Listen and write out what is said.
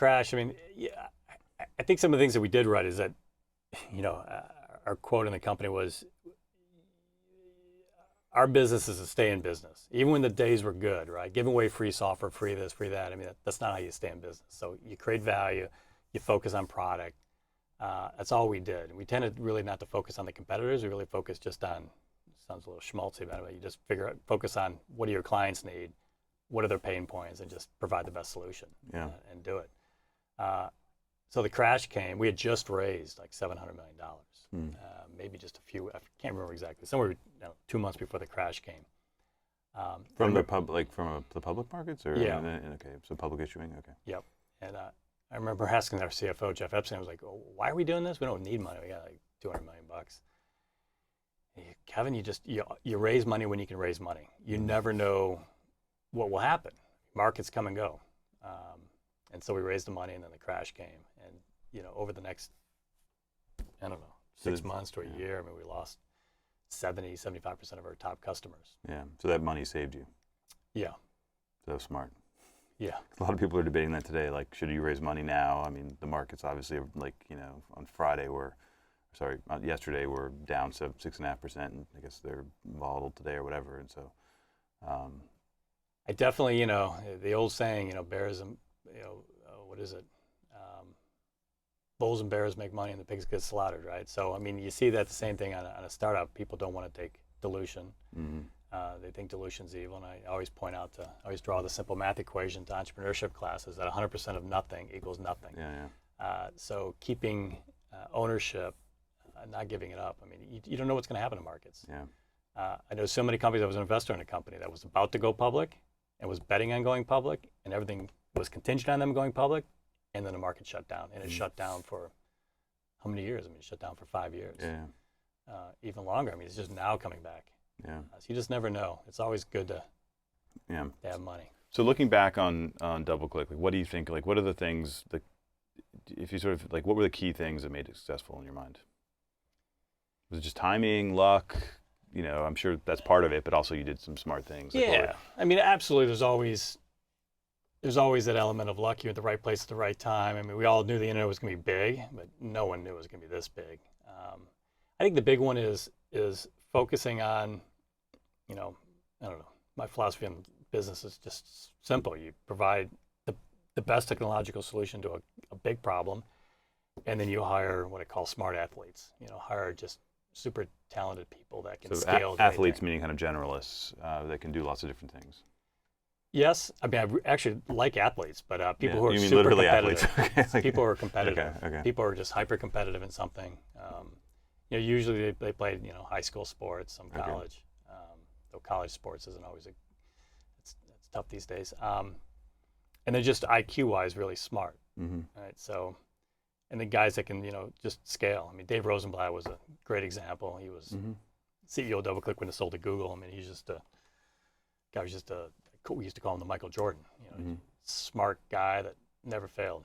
crash, I mean, yeah, I think some of the things that we did right is that, our quote in the company was, our business is to stay in business, even when the days were good, right? Giving away free software, free this, free that. I mean, that's not how you stay in business. So you create value, you focus on product. That's all we did. And we tended really not to focus on the competitors. We really focused just on, sounds a little schmaltzy about it, but you just focus on what do your clients need, what are their pain points, and just provide the best solution and do it. So the crash came. We had just raised like $700 million, maybe just a few. I can't remember exactly. Somewhere 2 months before the crash came. From the public markets, or yeah. Okay, so public issuing. Okay. Yep. And I remember asking our CFO Jeff Epstein. I was like, oh, "Why are we doing this? We don't need money. We got like $200 million." Kevin, you raise money when you can raise money. You never know what will happen. Markets come and go. And so we raised the money, and then the crash came. And over the next, I don't know, 6 months to a year, I mean, we lost 75% of our top customers. Yeah. So that money saved you. Yeah. So smart. Yeah. A lot of people are debating that today. Like, should you raise money now? I mean, the markets obviously, like, on yesterday we're down 6.5%, and I guess they're volatile today or whatever. And so, I definitely, the old saying, bears and, what is it? Bulls and bears make money and the pigs get slaughtered, right? So, I mean, you see that the same thing on a startup. People don't want to take dilution. They think dilution's evil, and I always always draw the simple math equation to entrepreneurship classes that 100% of nothing equals nothing. So keeping ownership, not giving it up. I mean, you don't know what's going to happen in markets. I know so many companies. I was an investor in a company that was about to go public and was betting on going public, and everything was contingent on them going public, and then the market shut down. And it shut down for how many years? I mean, it shut down for 5 years. Even longer. I mean, it's just now coming back. So you just never know. It's always good to have money. So looking back on DoubleClick, like, what do you think? Like, what are the things that, if you sort of like, what were the key things that made it successful in your mind? Was it just timing, luck? I'm sure that's part of it, but also you did some smart things. Yeah, I mean, absolutely. There's always that element of luck. You're at the right place at the right time. I mean, we all knew the internet was going to be big, but no one knew it was going to be this big. I think the big one is focusing on, I don't know. My philosophy on business is just simple. You provide the best technological solution to a big problem, and then you hire what I call smart athletes. Hire just super talented people that can scale. Athletes meaning kind of generalists that can do lots of different things. Yes, I mean, I actually like athletes, but people who are you mean super literally competitive. athletes. Okay. People who are competitive. Okay. People who are just hyper competitive in something. Usually they played high school sports, some college. Though college sports isn't always it's tough these days. And they're just IQ-wise really smart. Right. So, and the guys that can just scale. I mean, Dave Rosenblatt was a great example. He was CEO of DoubleClick when it sold to Google. I mean, he's just we used to call him the Michael Jordan. Smart guy that never failed.